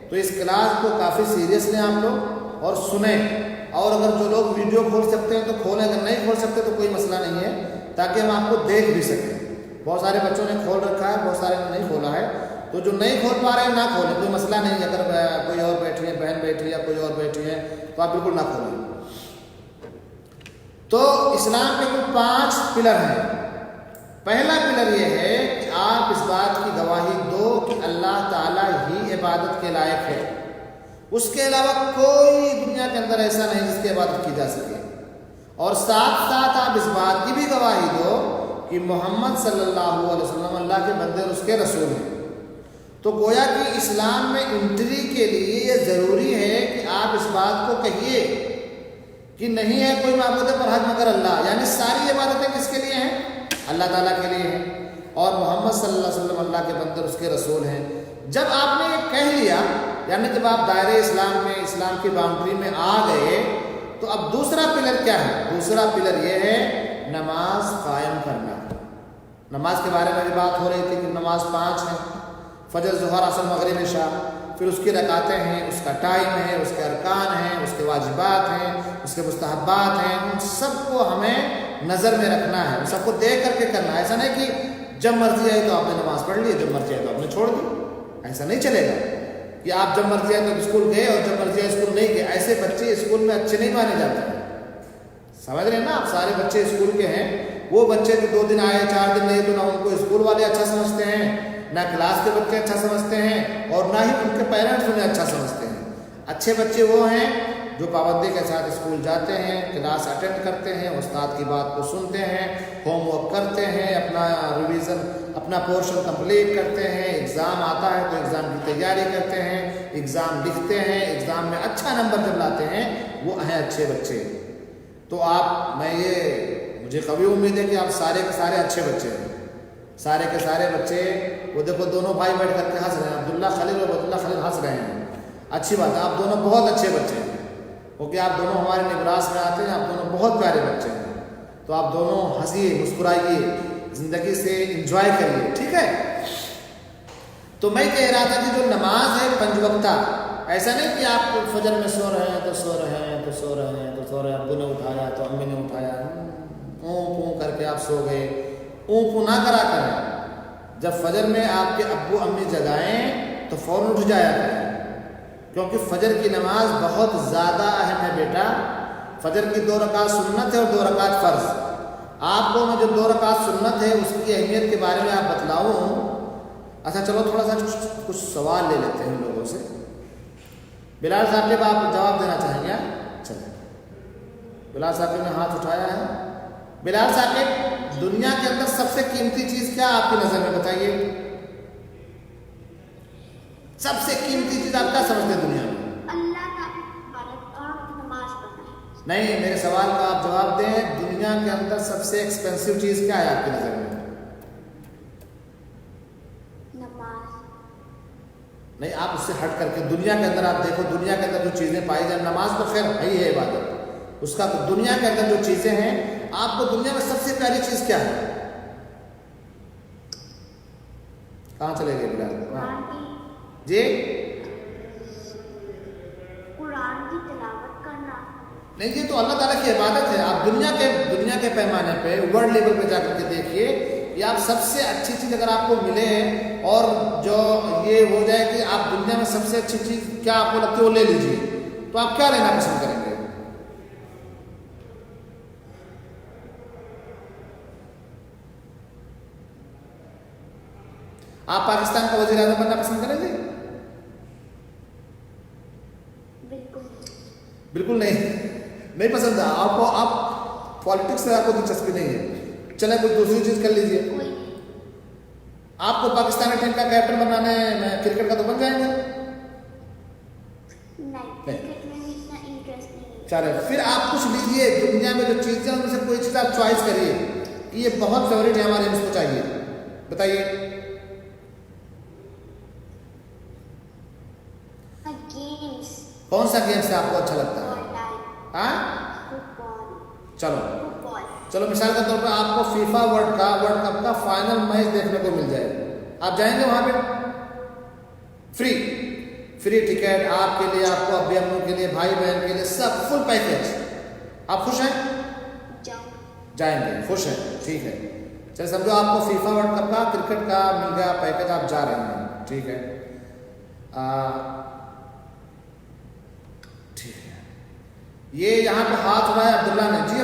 S2: تو اس کلاس کو کافی سیریس لیں آپ لوگ اور سنیں، اور اگر جو لوگ ویڈیو کھول سکتے ہیں تو کھولیں، اگر نہیں کھول سکتے تو کوئی مسئلہ نہیں ہے، تاکہ ہم آپ کو دیکھ بھی سکیں۔ بہت سارے بچوں نے کھول رکھا ہے، بہت سارے نے نہیں کھولا ہے، تو جو نہیں کھول پا رہے ہیں نہ کھولیں، کوئی مسئلہ نہیں ہے۔ اگر کوئی اور بیٹھی ہے، بہن بیٹھی ہے یا کوئی اور بیٹھی ہے تو آپ بالکل نہ کھولیں۔ تو اسلام کے کل 5 پلر ہیں۔ پہلا پلر یہ ہے کہ آپ اس بات کی گواہی دو کہ اللہ تعالیٰ ہی عبادت کے لائق ہے، اس کے علاوہ کوئی دنیا کے اندر ایسا نہیں جس کی عبادت کی جا سکے، اور ساتھ ساتھ آپ اس بات کی بھی گواہی دو کہ محمد صلی اللہ علیہ وسلم اللہ کے بندے اور اس کے رسول ہیں۔ تو گویا کہ اسلام میں انٹری کے لیے یہ ضروری ہے کہ آپ اس بات کو کہیے کہ نہیں ہے کوئی معبود برحق مگر اللہ، یعنی ساری عبادتیں کس کے لیے ہیں؟ اللہ تعالیٰ کے لیے ہیں، اور محمد صلی اللہ علیہ وسلم اللہ کے بندے اور اس کے رسول ہیں۔ جب آپ نے یہ کہہ لیا، یعنی جب آپ دائرے اسلام میں، اسلام کی باؤنڈری میں آ گئے، تو اب دوسرا پلر کیا ہے؟ دوسرا پلر یہ ہے نماز قائم کرنا۔ نماز کے بارے میں بھی بات ہو رہی تھی کہ نماز 5 ہیں، فجر، ظہر، عصر، مغرب، عشاء، پھر اس کی رکعتیں ہیں، اس کا ٹائم ہے، اس کے ارکان ہیں، اس کے واجبات ہیں، اس کے مستحبات ہیں، ان سب کو ہمیں نظر میں رکھنا ہے، ان سب کو دیکھ کر کے کرنا ہے۔ ایسا نہیں کہ جب مرضی آئی تو آپ نے نماز پڑھ لی، جب مرضی آئی تو آپ نے چھوڑ دی، ایسا نہیں چلے گا کہ آپ جب مرضی آئے تو اسکول گئے اور جب مرضی آئے اسکول نہیں گئے۔ ایسے بچے اسکول میں اچھے نہیں مانے جاتے ہیں، سمجھ رہے ہیں نا آپ؟ سارے بچے اسکول کے ہیں، وہ بچے جو 2 دن آئے 4 دن نہیں، تو نہ ان کو اسکول والے اچھا سمجھتے ہیں، نہ کلاس کے بچے اچھا سمجھتے ہیں، اور نہ ہی ان کے پیرنٹس انہیں اچھا سمجھتے ہیں۔ اچھے بچے وہ ہیں جو پابندی کے ساتھ اسکول جاتے ہیں، کلاس اٹینڈ کرتے ہیں، استاد کی بات کو سنتے ہیں، ہوم ورک کرتے ہیں، اپنا ریویژن، اپنا پورشن کمپلیٹ کرتے ہیں، ایگزام آتا ہے تو ایگزام کی تیاری کرتے ہیں، ایگزام لکھتے ہیں، ایگزام میں اچھا نمبر جب لاتے ہیں، وہ ہیں اچھے بچے۔ تو آپ، مجھے قوی امید ہے کہ آپ سارے کے سارے اچھے بچے ہیں، سارے کے سارے بچے۔ وہ دیکھو دونوں بھائی بیٹھ کر کے ہنس رہے ہیں، عبداللہ خلیل اور عبداللہ خلیل ہنس رہے ہیں، اچھی بات ہے، آپ دونوں بہت اچھے بچے ہیں، کیونکہ آپ دونوں ہمارے نبراس میں آتے ہیں، آپ دونوں بہت پیارے بچے ہیں۔ تو آپ دونوں ہنسیے، مسکرائیے، زندگی سے انجوائے کریے، ٹھیک ہے؟ تو میں کہہ رہا تھا کہ جو نماز ہے 5 وقتہ، ایسا نہیں کہ آپ فجر میں سو رہے ہیں تو سو رہے ہیں تو سو رہے ہیں تو سو رہے ہیں، ابو نے اٹھایا تو امی نے اٹھایا، اوں پوں کر کے آپ سو گئے، اوں پوں نہ کرا کریں۔ جب فجر میں آپ کے ابو امی جگائیں تو فوراً اٹھ جایا کریں، کیونکہ فجر کی نماز بہت زیادہ اہم ہے بیٹا۔ فجر کی 2 رکعت سنت ہے اور 2 رکعت فرض۔ آپ کو میں جو 2 رکعت سنت ہے اس کی اہمیت کے بارے میں آپ بتلاؤں۔ اچھا چلو تھوڑا سا کچھ سوال لے لیتے ہیں لوگوں سے۔ بلال صاحب جب آپ جواب دینا چاہیں گے؟ چلیں، بلال صاحب نے ہاتھ اٹھایا ہے۔ بلال صاحب، دنیا کے اندر سب سے قیمتی چیز کیا آپ کی نظر میں بتائیے؟ سب سے قیمتی چیز آپ کیا سمجھتے ہیں دنیا میں؟
S4: اللہ تعالیٰ کی عبادت اور نماز پڑھنا۔
S2: نہیں، میرے سوال کا آپ جواب دیں، دنیا کے اندر سب سے ایکسپینسو چیز کیا ہے آپ کی نظر میں؟
S4: نماز۔
S2: نہیں، آپ اس سے ہٹ کر کے دنیا کے اندر آپ دیکھو، دنیا کے اندر جو چیزیں پائی جائیں، نماز تو خیر ہے ہی ہے عبادت، اس کا دنیا کے اندر جو چیزیں ہیں، آپ کو دنیا میں سب سے پیاری چیز کیا ہے؟ کہاں چلے گئے بلال؟ جی،
S4: قرآن کی تلاوت کرنا۔
S2: نہیں، یہ تو اللہ تعالیٰ کی عبادت ہے۔ آپ دنیا کے پیمانے پہ، ورلڈ لیول پہ جا کر کے دیکھیے کہ آپ سب سے اچھی چیز اگر آپ کو ملے اور جو یہ ہو جائے کہ آپ دنیا میں سب سے اچھی چیز کیا آپ کو لگتی ہے وہ لے لیجیے، تو آپ کیا لینا پسند کریں گے؟ آپ پاکستان کا وزیر اعظم بننا پسند کریں گے؟ بالکل نہیں پسند ہے آپ کو. آپ پالیٹکس سے آپ کو دلچسپی نہیں ہے. چلیں کوئی دوسری چیز کر لیجئے. آپ کو پاکستانی ٹیم کا کیپٹن بنانا ہے کرکٹ کا تو بن جائیں گے. چلے پھر آپ کچھ لیجئے دنیا میں جو چیزیں ان میں سے کوئی چیز آپ چوائس کریے کہ یہ بہت فیوریٹ ہے ہمارے، اس کو چاہیے. بتائیے. کون سا گیم سے آپ کو اچھا لگتا ہے؟ ہاں چلو مثال کے طور پہ آپ کو فیفا ورلڈ کپ کا فائنل میچ دیکھنے کو مل جائے، آپ جائیں گے وہاں پہ؟ فری ٹکٹ آپ کے لیے، آپ کو ابی امو کے لیے، بھائی بہن کے لیے، سب فل پیکج. آپ خوش ہیں؟ جائیں گے، خوش ہیں، ٹھیک ہے. چلے سمجھو آپ کو فیفا ورلڈ کپ کا کرکٹ کا مل گیا پیکج، آپ جا رہے ہیں، ٹھیک ہے. یہ یہاں پہ ہاتھ اٹھایا عبداللہ نے. جی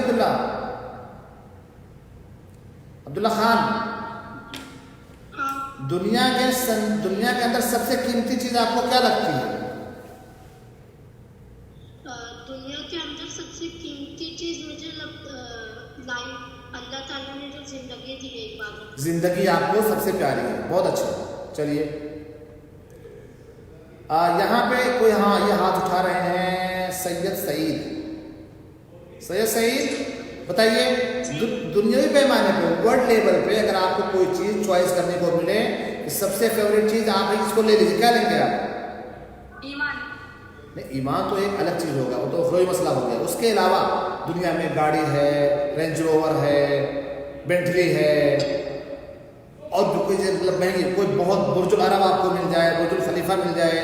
S2: عبداللہ خان، دنیا کے اندر سب سے قیمتی چیز آپ کو کیا لگتی ہے؟
S4: دنیا کے اندر سب سے قیمتی چیز مجھے لائف، اللہ تعالیٰ نے جو زندگی دی ہے، عبادت. زندگی آپ کو سب سے پیاری ہے، بہت اچھا. چلیے یہاں پہ کوئی یہ ہاتھ اٹھا رہے ہیں سید سعید بتائیے دنیاوی پیمانے پہ، ورلڈ لیول پہ اگر آپ کو کوئی چیز چوائس کرنے کو ملے کہ سب سے فیوریٹ چیز آپ اس کو لے لیجیے، کیا لیں گے آپ؟ ایمان تو ایک الگ چیز ہوگا، وہ تو اخروی مسئلہ ہو گیا. اس کے علاوہ دنیا میں گاڑی ہے، رینج روور ہے، بینٹلی ہے، اور کوئی مطلب مہنگی کوئی بہت برج العرب آپ کو مل جائے، برج الخلیفہ مل جائے،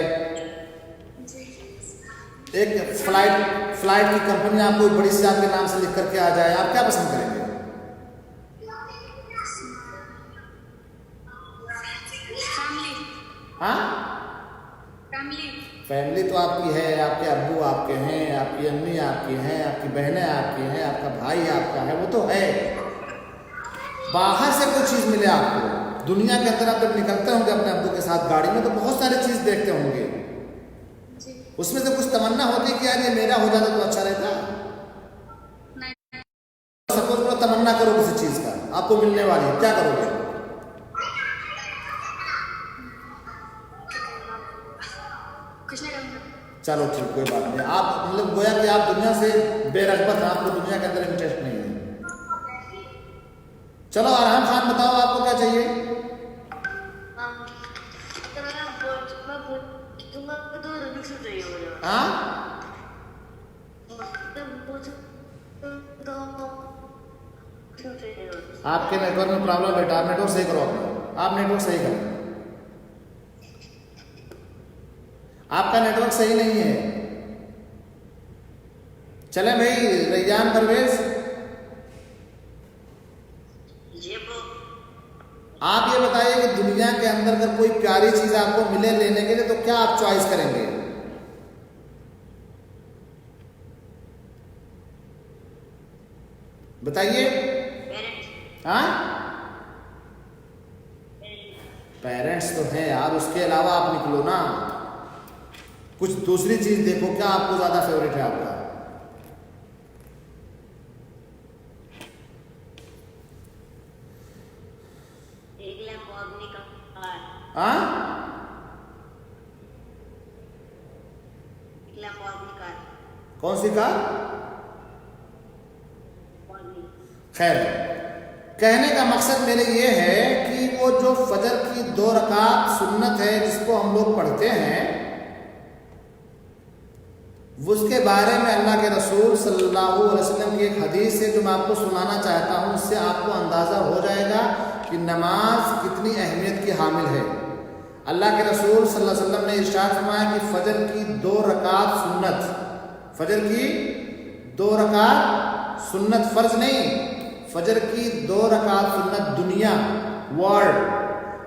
S4: ایک فلائٹ کی کمپنی آپ کو بڑی سی آپ کے نام سے لکھ کر کے آ جائے، آپ کیا پسند کریں گے؟ فیملی تو آپ کی ہے، آپ کے ابو آپ کے ہیں، آپ کی امی آپ کی ہیں، آپ کی بہنیں آپ کی ہیں، آپ کا بھائی آپ کا ہے، وہ تو ہے. باہر سے کوئی چیز ملے آپ کو، دنیا کے اندر آپ جب نکلتے ہوں گے اپنے ابو کے ساتھ گاڑی میں تو بہت ساری چیز دیکھتے ہوں گے، اس میں سے کچھ تمنا ہوتی کہ یار یہ میرا ہو جاتا تو اچھا رہتا. سپوز کرو تمنا کرو کسی چیز کا آپ کو ملنے والی ہے، کیا کرو گے؟ چلو ٹھیک، کوئی بات نہیں. آپ مطلب گویا کہ آپ دنیا سے بے رغبت ہیں، آپ کو دنیا کے اندر انٹرسٹ نہیں ہے. چلو ارحم خان بتاؤ آپ کو کیا چاہیے؟ آپ کے نیٹ ورک میں پرابلم بیٹا، آپ نیٹ ورک صحیح کرو، آپ نیٹ ورک صحیح کریں، آپ کا نیٹ ورک صحیح نہیں ہے. چلیں بھائی ریان پرویز، آپ یہ بتائیے کہ دنیا کے اندر اگر کوئی پیاری چیز آپ کو ملے لینے کے لیے تو کیا آپ چوائس کریں گے؟ بتائیے. پیرنٹس تو ہیں یار، اس کے علاوہ آپ نکلو نا، کچھ دوسری چیز دیکھو، کیا آپ کو زیادہ فیوریٹ ہے آپ کا؟ کون سی کار؟ خیر، کہنے کا مقصد میرے یہ ہے کہ وہ جو فجر کی 2 رکعت سنت ہے جس کو ہم لوگ پڑھتے ہیں، اس کے بارے میں اللہ کے رسول صلی اللہ علیہ وسلم کی ایک حدیث ہے جو میں آپ کو سنانا چاہتا ہوں. اس سے آپ کو اندازہ ہو جائے گا کہ نماز کتنی اہمیت کی حامل ہے. اللہ کے رسول صلی اللہ علیہ وسلم نے ارشاد فرمایا کہ فجر کی 2 رکعت سنت، فجر کی 2 رکعت سنت، فرض نہیں، فجر کی 2 رکعت سنت دنیا ورلڈ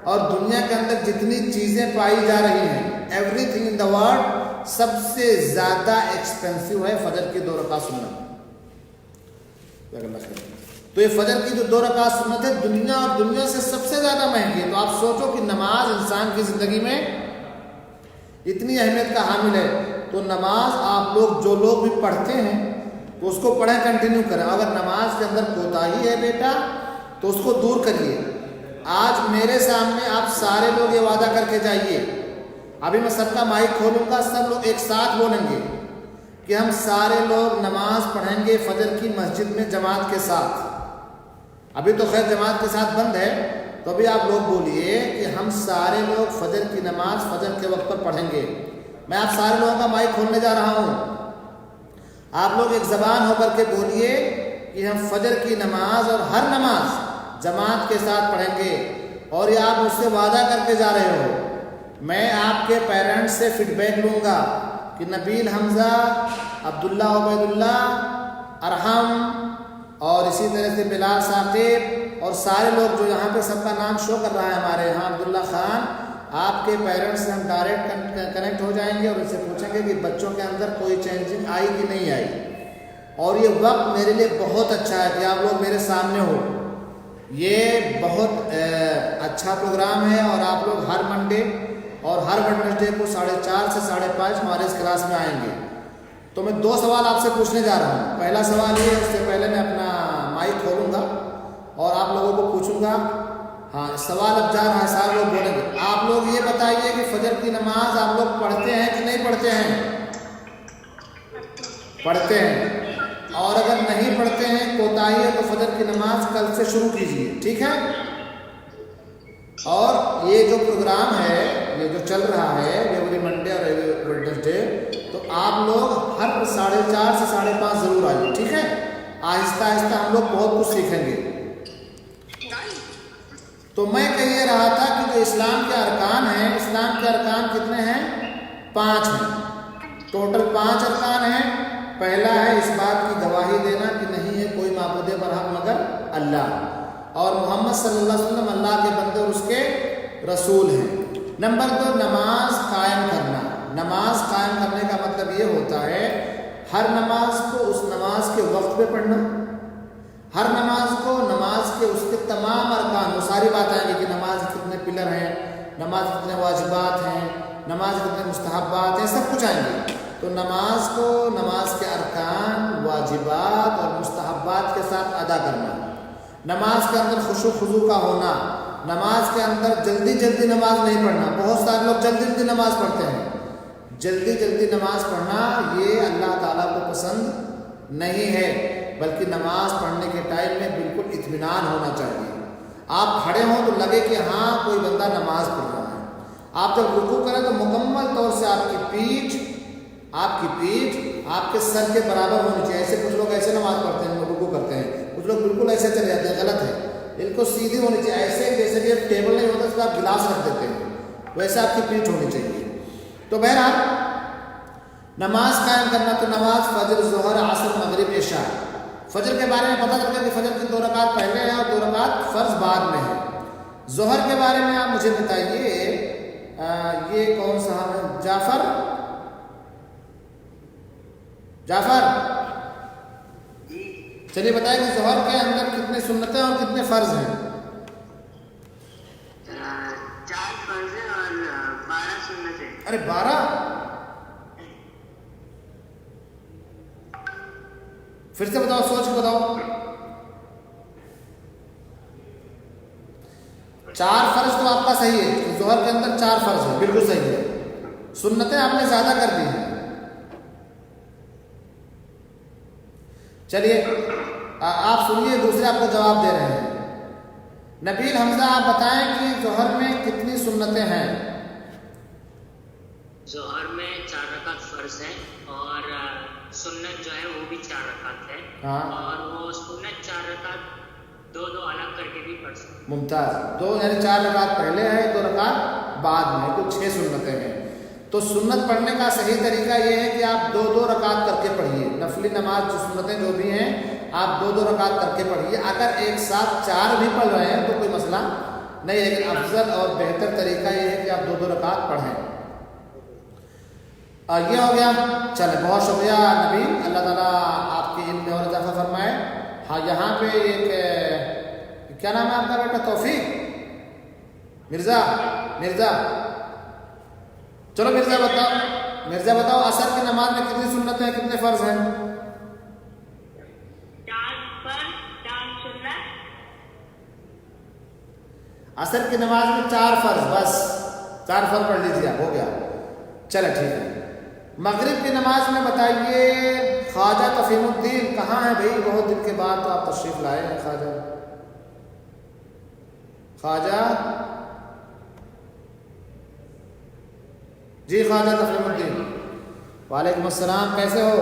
S4: اور دنیا کے اندر جتنی چیزیں پائی جا رہی ہیں، everything in the world, سب سے زیادہ ایکسپینسو ہے فجر کی 2 رکعت سنت.
S2: تو یہ فجر کی جو 2 رکعت سنت ہے دنیا اور دنیا سے سب سے زیادہ مہنگی ہے. تو آپ سوچو کہ نماز انسان کی زندگی میں اتنی اہمیت کا حامل ہے. تو نماز آپ لوگ جو لوگ بھی پڑھتے ہیں تو اس کو پڑھیں، کنٹینیو کریں. اگر نماز کے اندر کوتاہی ہے بیٹا تو اس کو دور کریے. آج میرے سامنے آپ سارے لوگ یہ وعدہ کر کے جائیے، ابھی میں سب کا مائک کھولوں گا، سب لوگ ایک ساتھ بولیں گے کہ ہم سارے لوگ نماز پڑھیں گے فجر کی مسجد میں جماعت کے ساتھ. ابھی تو خیر جماعت کے ساتھ بند ہے، تو ابھی آپ لوگ بولیے کہ ہم سارے لوگ فجر کی نماز فجر کے وقت پر پڑھیں گے. میں آپ سارے لوگوں کا مائک کھولنے جا رہا ہوں. آپ لوگ ایک زبان ہو کر کے بولیے کہ ہم فجر کی نماز اور ہر نماز جماعت کے ساتھ پڑھیں گے. اور یہ آپ مجھ سے وعدہ کر کے جا رہے ہو. میں آپ کے پیرنٹس سے فیڈ بیک لوں گا کہ نبیل حمزہ، عبداللہ عبید اللہ، ارحم اور اسی طرح سے بلال ثاقب اور سارے لوگ جو یہاں پہ سب کا نام شو کر رہا ہے ہمارے یہاں، عبداللہ خان، آپ کے پیرنٹس سے ہم ڈائریکٹ کنیکٹ ہو جائیں گے اور ان سے پوچھیں گے کہ بچوں کے اندر کوئی چینجنگ آئی کہ نہیں آئی. اور یہ وقت میرے لیے بہت اچھا ہے کہ آپ لوگ میرے سامنے ہو. یہ بہت اچھا پروگرام ہے اور آپ لوگ ہر منڈے اور ہر ویڈنسڈے کو 4:30 سے 5:30 ہمارے اس کلاس میں آئیں گے. تو میں 2 سوال آپ سے پوچھنے جا رہا ہوں. پہلا سوال یہ ہے، اس سے پہلے میں اپنا مائک کھولوں گا اور آپ لوگوں کو پوچھوں گا. ہاں سوال اب جا رہا ہے، سارے لوگ بولیں گے. آپ لوگ یہ بتائیے کہ فجر کی نماز آپ لوگ پڑھتے ہیں کہ نہیں پڑھتے ہیں؟ پڑھتے ہیں. اور اگر نہیں پڑھتے ہیں، کوتاہی ہے، تو فجر کی نماز کل سے شروع کیجیے، ٹھیک ہے؟ اور یہ جو پروگرام ہے، یہ جو چل رہا ہے ایوری منڈے اور ایوری ویڈنسڈے، تو آپ لوگ ہر 4:30 سے 5:30 ضرور آئیے، ٹھیک ہے؟ آہستہ آہستہ ہم لوگ بہت کچھ سیکھیں گے. تو میں کہہ یہ رہا تھا کہ جو اسلام کے ارکان ہیں، اسلام کے ارکان کتنے ہیں؟ 5 ہیں. ٹوٹل 5 ارکان ہیں. پہلا ہے اس بات کی گواہی دینا کہ نہیں ہے کوئی معبود برحق مگر اللہ، اور محمد صلی اللہ علیہ وسلم اللہ کے بندے اور اس کے رسول ہیں. نمبر 2 نماز قائم کرنا. نماز قائم کرنے کا مطلب یہ ہوتا ہے ہر نماز کو اس نماز کے وقت پہ پڑھنا، ہر نماز کو نماز کے اس کے تمام ارکان، وہ ساری بات آئیں گی کہ نماز کتنے پلر ہیں، نماز کتنے واجبات ہیں، نماز کتنے مستحبات ہیں، سب کچھ آئیں گے. تو نماز کو نماز کے ارکان، واجبات اور مستحبات کے ساتھ ادا کرنا. نماز کے اندر خشوع خضوع کا ہونا. نماز کے اندر جلدی جلدی نماز نہیں پڑھنا. بہت سارے لوگ جلدی جلدی نماز پڑھتے ہیں. جلدی جلدی نماز پڑھنا یہ اللہ تعالیٰ کو پسند نہیں ہے، بلکہ نماز پڑھنے کے ٹائم میں بالکل اطمینان ہونا چاہیے. آپ کھڑے ہوں تو لگے کہ ہاں کوئی بندہ نماز پڑھ رہا ہے. آپ جب رکوع کریں تو مکمل طور سے آپ کی پیٹھ آپ کے سر کے برابر ہونی چاہیے. ایسے کچھ لوگ ایسے نماز پڑھتے ہیں، رکوع کرتے ہیں، کچھ لوگ بالکل ایسے چلے جاتے ہیں، غلط ہے. ان کو سیدھی ہونی چاہیے، ایسے جیسے کہ ٹیبل نہیں ہوتا اس پہ آپ گلاس رکھ دیتے ہیں، ویسے آپ کی پیٹھ ہونی چاہیے. تو بہرحال نماز قائم کرنا، تو نماز فجر، ظہر، عصر، مغرب، عشاء. فجر کے بارے میں پتہ چل گیا کہ فجر کی 2 رکعت پہلے ہیں اور 2 رکعت فرض بعد میں ہے. ظہر کے بارے میں آپ مجھے بتائیے، یہ کون سا ہے؟ جعفر چلیے بتائیں کہ ظہر کے اندر کتنے سنتیں اور کتنے فرض ہیں؟
S5: 4 فرض ہیں اور 12 سنتیں.
S2: ارے 12! پھر سے بتاؤ، سوچ کے بتاؤ. 4 فرض تو آپ کا صحیح ہے، ظہر کے اندر 4 فرض ہے، بالکل صحیح ہے. سنتیں آپ نے زیادہ کر دی ہیں. چلیے آپ سنیے، دوسرے آپ کو جواب دے رہے ہیں. نبیل حمزہ آپ بتائیں کہ ظہر میں کتنی سنتیں ہیں؟
S5: ظہر میں 4 رکعت فرض ہے اور سنت جو ہے وہ بھی 4 رکعت ہے.
S2: ہاں.
S5: اور وہ سنت 4 رکعت 2 الگ کر کے بھی پڑھ سکتے.
S2: ممتاز. 2 یعنی 4 رکعت پہلے ہے، 2 رکعت بعد میں، تو 6 سنتیں ہیں. تو سنت پڑھنے کا صحیح طریقہ یہ ہے کہ آپ 2 رکعت کر کے پڑھیے. نفلی نماز جو سنتیں جو بھی ہیں آپ 2 رکعت کر کے پڑھیے. اگر ایک ساتھ 4 بھی پڑھ رہے ہیں تو کوئی مسئلہ نہیں، لیکن افضل اور بہتر طریقہ یہ ہے کہ آپ 2 رکعت پڑھیں. یہ ہو گیا. چلے، بہت شکریہ نبی، اللہ تعالیٰ آپ کے علم میں اور اضافہ فرمائے. ہاں یہاں پہ ایک کیا نام ہے آپ کا بیٹا؟ توفیق مرزا چلو مرزا بتاؤ عصر کی نماز میں کتنی سنت ہیں، کتنے فرض ہیں؟
S6: 4 فرض 4 سنت.
S2: عصر کی نماز میں 4 فرض، بس 4 فرض پڑھ لیجیے، ہو گیا. چلو ٹھیک ہے. مغرب کی نماز میں بتائیے خواجہ تفہیم الدین کہاں ہے بھائی؟ بہت دن کے بعد تو آپ تشریف لائے ہیں. خواجہ جی خواجہ تفہیم الدین، وعلیکم السلام، کیسے ہو؟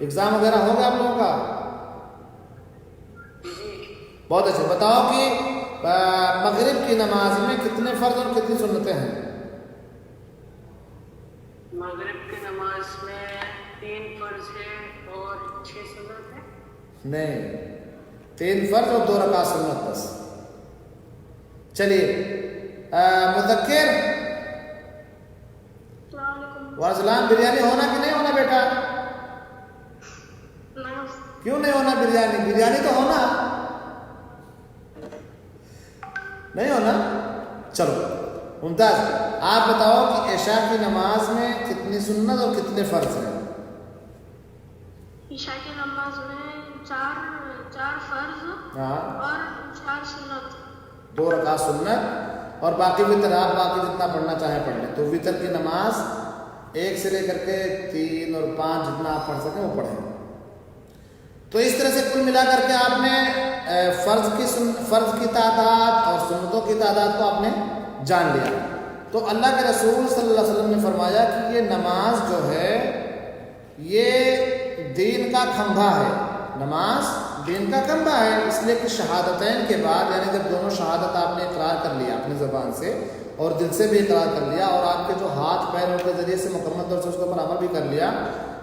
S2: اگزام وغیرہ ہو گیا آپ لوگوں کا؟ بہت اچھا. بتاؤ کہ مغرب کی نماز میں کتنے فرض اور کتنی سنتیں ہیں؟
S6: مغرب کی نماز میں 3 فرض ہے اور 6 سنت ہے.
S2: نہیں، 3 فرض اور 2 رکعت سنت بس. چلیے مذکر، وعلیکم بریانی ہونا کہ نہیں ہونا بیٹا؟ کیوں نہیں ہونا بریانی تو ہونا نہیں ہونا. چلو ممتاز، آپ بتاؤ کہ عشاء کی نماز میں کتنی سنت اور کتنے فرض ہیں؟
S6: عشاء کی نماز میں 4 فرض اور 4 سنت.
S2: 2 رکعت سنت اور باقی وطر، آپ باقی جتنا پڑھنا چاہیں پڑھ لیں. تو وطر کی نماز 1 سے لے کر کے 3 اور 5 جتنا آپ پڑھ سکیں وہ پڑھیں. تو اس طرح سے کل ملا کر کے آپ نے فرض کی تعداد اور سنتوں کی تعداد کو آپ نے جان لیا. تو اللہ کے رسول صلی اللہ علیہ وسلم نے فرمایا کہ یہ نماز جو ہے یہ دین کا کھمبا ہے. نماز دین کا کھمبا ہے، اس لیے کہ شہادتین کے بعد، یعنی جب دونوں شہادت آپ نے اقرار کر لیا اپنی زبان سے اور دل سے بھی اقرار کر لیا اور آپ کے جو ہاتھ پیروں کے ذریعے سے مکمل طور سے اس کے اوپر عمل بھی کر لیا،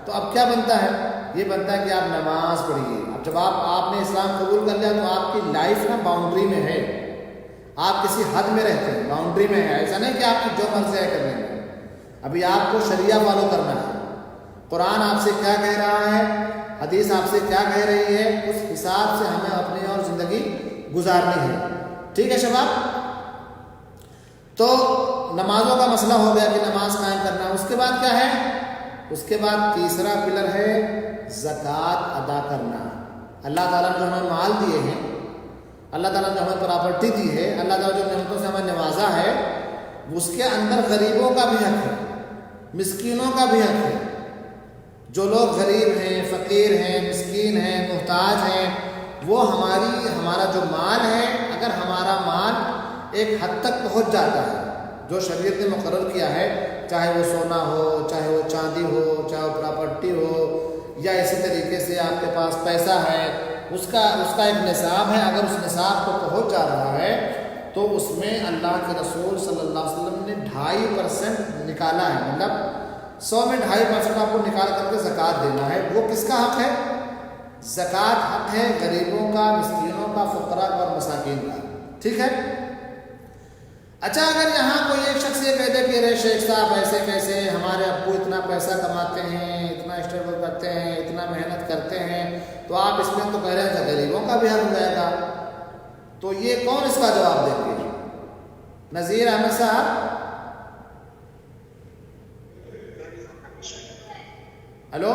S2: تو اب کیا بنتا ہے؟ یہ بنتا ہے کہ آپ نماز پڑھیے. اب جب آپ نے اسلام قبول کر لیا تو آپ کی لائف نا باؤنڈری میں ہے، آپ کسی حد میں رہتے ہیں، باؤنڈری میں ہے. ایسا نہیں کہ آپ کی جو مرضی ہے کرنے میں. ابھی آپ کو شریعہ فالو کرنا ہے. قرآن آپ سے کیا کہہ رہا ہے، حدیث آپ سے کیا کہہ رہی ہے، اس حساب سے ہمیں اپنی اور زندگی گزارنی ہے. ٹھیک ہے شباب؟ تو نمازوں کا مسئلہ ہو گیا کہ نماز قائم کرنا. اس کے بعد کیا ہے؟ اس کے بعد تیسرا پلر ہے زکوٰۃ ادا کرنا. اللہ تعالیٰ نے جو ہمیں مال دیے ہیں، اللہ تعالیٰ نے جو ہمیں پراپرٹی دی ہے، اللہ تعالیٰ جو نعمتوں سے ہمیں نوازا ہے، اس کے اندر غریبوں کا بھی حق ہے، مسکینوں کا بھی حق ہے. جو لوگ غریب ہیں، فقیر ہیں، مسکین ہیں، محتاج ہیں، وہ ہمارا جو مال ہے، اگر ہمارا مال ایک حد تک پہنچ جاتا ہے جو شریعت نے مقرر کیا ہے، چاہے وہ سونا ہو، چاہے وہ چاندی ہو، چاہے وہ پراپرٹی ہو، یا اسی طریقے سے آپ کے پاس پیسہ ہے، اس کا ایک نصاب ہے. اگر اس نصاب کو پہنچ جا رہا ہے تو اس میں اللہ کے رسول صلی اللہ علیہ وسلم نے 2.5% نکالا ہے. مطلب 100 میں 2.5% آپ کو نکال کر کے زکوٰۃ دینا ہے. وہ کس کا حق ہے؟ زکوٰۃ حق ہے غریبوں کا، مسکینوں کا، فقراء کا اور مساکین کا. ٹھیک ہے؟ اچھا، اگر یہاں کوئی ایک شخص یہ کہہ دے کہ ارے شیخ صاحب ایسے کیسے، ہمارے ابو اتنا پیسہ کماتے ہیں، اتنا اسٹرگل کرتے ہیں، اتنا محنت کرتے ہیں، تو آپ اس میں تو کہہ رہے ہیں کہ غریبوں کا بھی حق ہو جائے گا، تو یہ کون اس کا جواب دیں گے؟ نذیر احمد صاحب؟ ہلو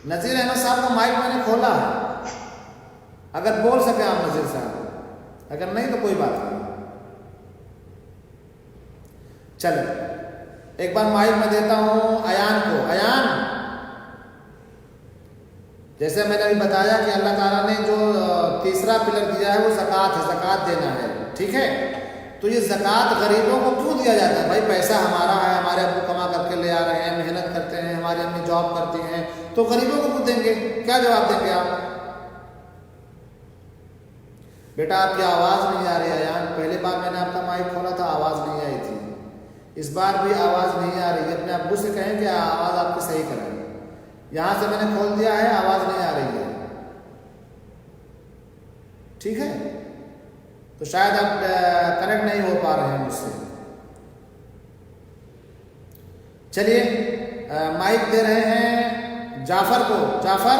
S2: نذیر احمد صاحب کا مائک میں نے کھولا ہے، اگر بول سکیں آپ نذیر صاحب، اگر نہیں تو کوئی بات نہیں. چلے ایک بار مائک میں دیتا ہوں ایان کو. ایان، جیسے میں نے ابھی بتایا کہ اللہ تعالیٰ نے جو تیسرا پلر دیا ہے وہ زکوٰۃ ہے، زکوٰۃ دینا ہے. ٹھیک ہے؟ تو یہ زکوٰۃ غریبوں کو کیوں دیا جاتا ہے؟ بھائی پیسہ ہمارا ہے، ہمارے ابو کما کر کے لے آ رہے ہیں، محنت کرتے ہیں، ہماری امی جاب کرتی ہیں، تو غریبوں کو کیوں دیں گے؟ کیا جواب دیں گے آپ؟ بیٹا آپ کی آواز نہیں آ رہی ہے ایان. پہلی بار میں نے آپ کا مائک کھولا تھا، آواز نہیں آئی تھی. اس بار بھی آواز نہیں آ رہی ہے. اپنے ابو سے کہیں کہ آواز آپ کی صحیح کریں. یہاں سے میں نے کھول دیا ہے، آواز نہیں آ رہی ہے. ٹھیک ہے؟ تو شاید آپ کنیکٹ نہیں ہو پا رہے ہیں مجھ سے. چلیے مائک دے رہے ہیں جعفر کو. جعفر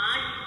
S6: 8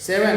S2: 7।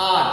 S2: 8।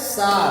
S2: 7।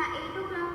S4: 8 o'clock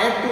S2: 8 to